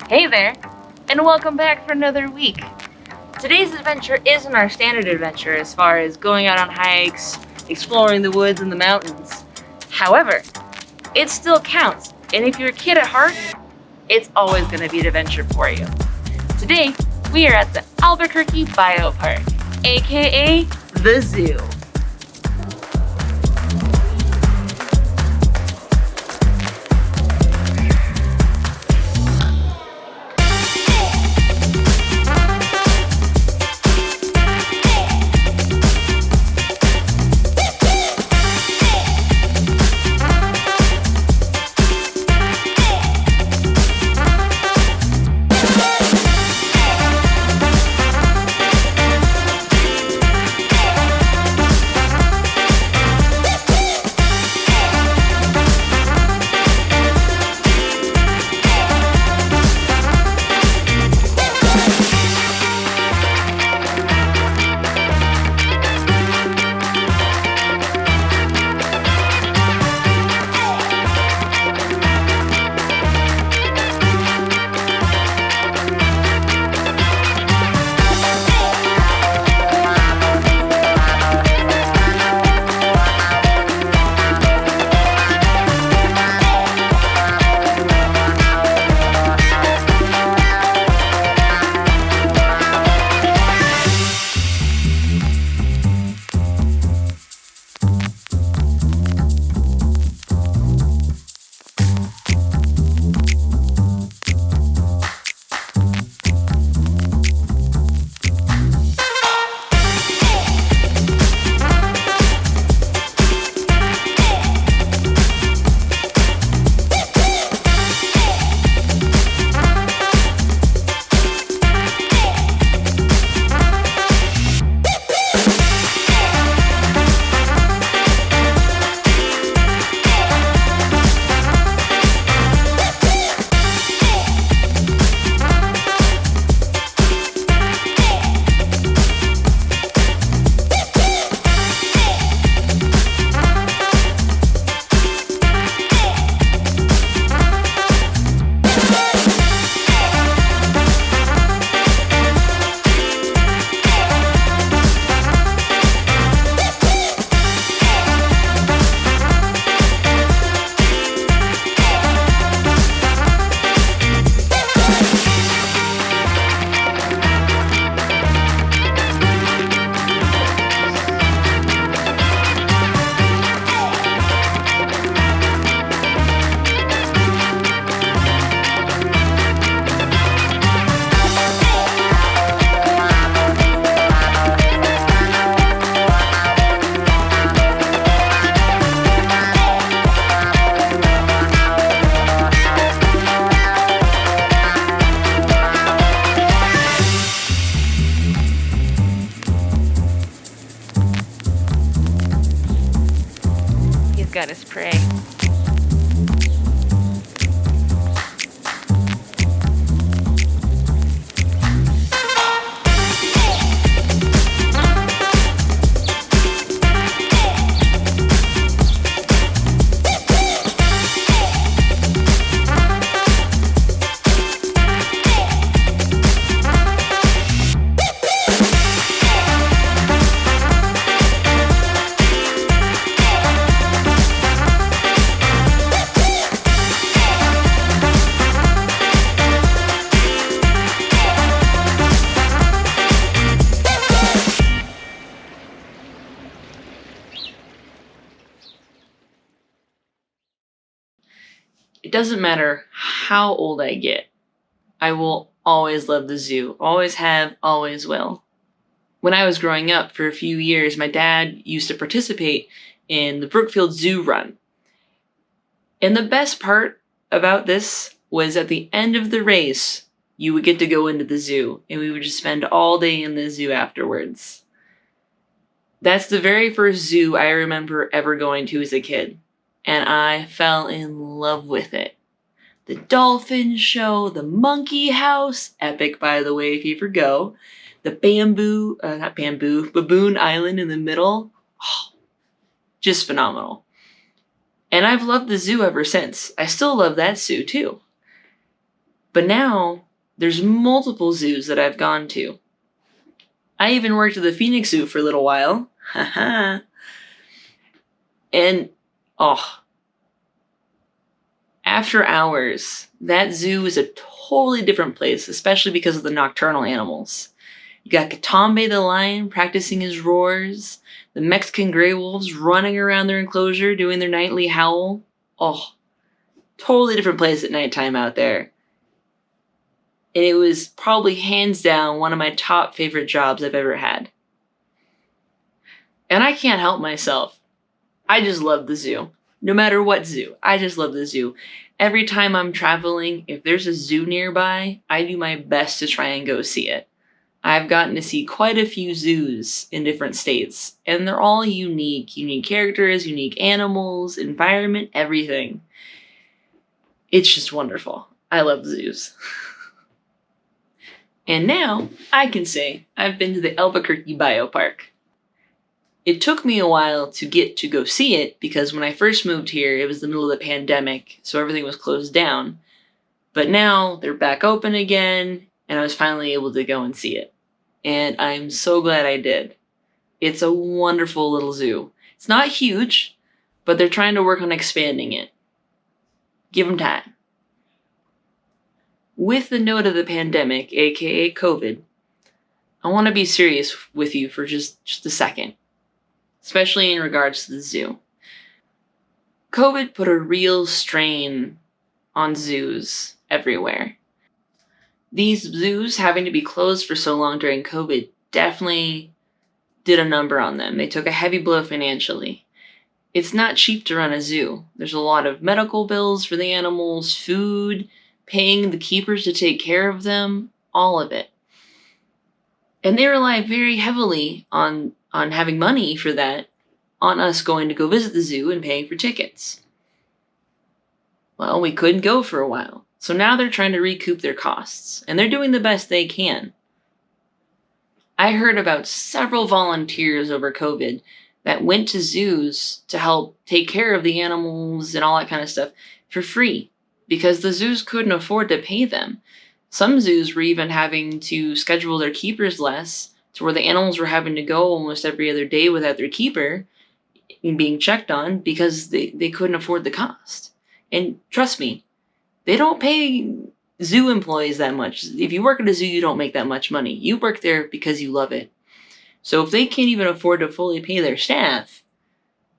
Hey there, and welcome back for another week. Today's adventure isn't our standard adventure as far as going out on hikes, exploring the woods and the mountains. However, it still counts, and if you're a kid at heart, it's always going to be an adventure for you. Today, we are at the ABQ BioPark, aka the zoo. Got his prey. It doesn't matter how old I get, I will always love the zoo. Always have, always will. when I was growing up for a few years, my dad used to participate in the Brookfield Zoo run. And the best part about this was at the end of the race, you would get to go into the zoo, and we would just spend all day in the zoo afterwards. That's the very first zoo I remember ever going to as a kid, and I fell in love with it. The dolphin show, the monkey house, epic by the way if you ever go, the baboon island in the middle, just phenomenal. And I've loved the zoo ever since. I still love that zoo too. But now, there's multiple zoos that I've gone to. I even worked at the Phoenix Zoo for a little while. Haha. And, after hours, that zoo is a totally different place, especially because of the nocturnal animals. You got Katambe the lion practicing his roars, the Mexican gray wolves running around their enclosure doing their nightly howl. Totally different place at nighttime out there. And it was probably hands down one of my top favorite jobs I've ever had. And I can't help myself. I just love the zoo. No matter what zoo, I just love the zoo. Every time I'm traveling, if there's a zoo nearby, I do my best to try and go see it. I've gotten to see quite a few zoos in different states, and they're all unique. Unique characters, unique animals, environment, everything. It's just wonderful. I love zoos. And now, I can say I've been to the ABQ BioPark. It took me a while to get to go see it because when I first moved here, it was the middle of the pandemic, so everything was closed down. But now, they're back open again, and I was finally able to go and see it. And I'm so glad I did. It's a wonderful little zoo. It's not huge, but they're trying to work on expanding it. Give them time. With the note of the pandemic, aka COVID, I want to be serious with you for just a second, especially in regards to the zoo. COVID put a real strain on zoos everywhere. These zoos having to be closed for so long during COVID definitely did a number on them. They took a heavy blow financially. It's not cheap to run a zoo. There's a lot of medical bills for the animals, food, paying the keepers to take care of them, all of it. And they rely very heavily on having money for that, on us going to go visit the zoo and paying for tickets. Well, we couldn't go for a while. So now they're trying to recoup their costs, and they're doing the best they can. I heard about several volunteers over COVID that went to zoos to help take care of the animals and all that kind of stuff for free because the zoos couldn't afford to pay them. Some zoos were even having to schedule their keepers less to where the animals were having to go almost every other day without their keeper being checked on because they couldn't afford the cost. And trust me, they don't pay zoo employees that much. If you work at a zoo, you don't make that much money. You work there because you love it. So if they can't even afford to fully pay their staff,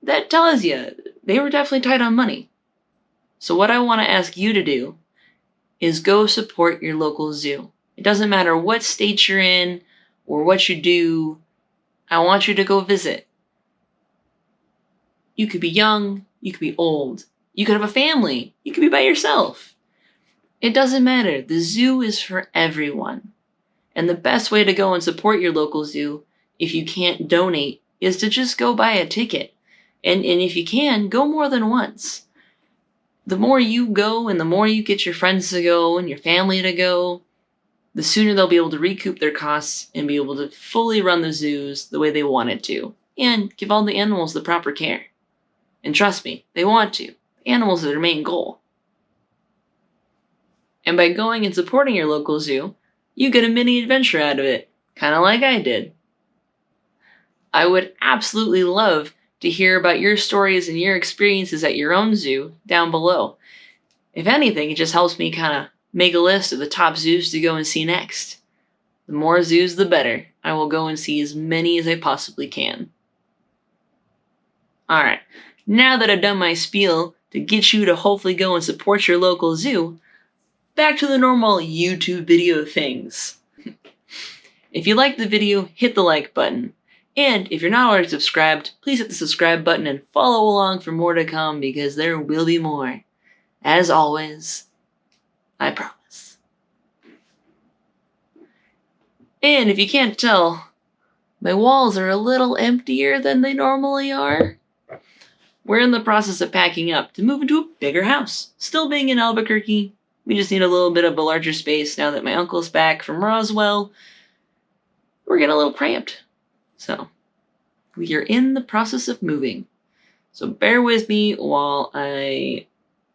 that tells you they were definitely tight on money. So what I want to ask you to do is go support your local zoo. It doesn't matter what state you're in or what you do. I want you to go visit. You could be young. You could be old. You could have a family. You could be by yourself. It doesn't matter. The zoo is for everyone. And the best way to go and support your local zoo, if you can't donate, is to just go buy a ticket. And if you can, go more than once. The more you go and the more you get your friends to go and your family to go, the sooner they'll be able to recoup their costs and be able to fully run the zoos the way they want it to. And give all the animals the proper care. And trust me, they want to. The animals are their main goal. And by going and supporting your local zoo, you get a mini adventure out of it, kind of like I did. I would absolutely love to hear about your stories and your experiences at your own zoo down below. If anything, it just helps me kind of make a list of the top zoos to go and see next. The more zoos, the better. I will go and see as many as I possibly can. Alright, now that I've done my spiel to get you to hopefully go and support your local zoo, back to the normal YouTube video things. If you liked the video, hit the like button. And if you're not already subscribed, please hit the subscribe button and follow along for more to come, because there will be more. As always, I promise. And if you can't tell, my walls are a little emptier than they normally are. We're in the process of packing up to move into a bigger house. Still being in Albuquerque, we just need a little bit of a larger space now that my uncle's back from Roswell. We're getting a little cramped. So, we are in the process of moving. So bear with me while I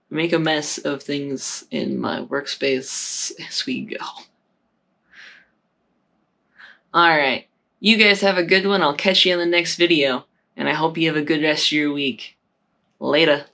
make a mess of things in my workspace as we go. Alright, you guys have a good one. I'll catch you in the next video, and I hope you have a good rest of your week. Later.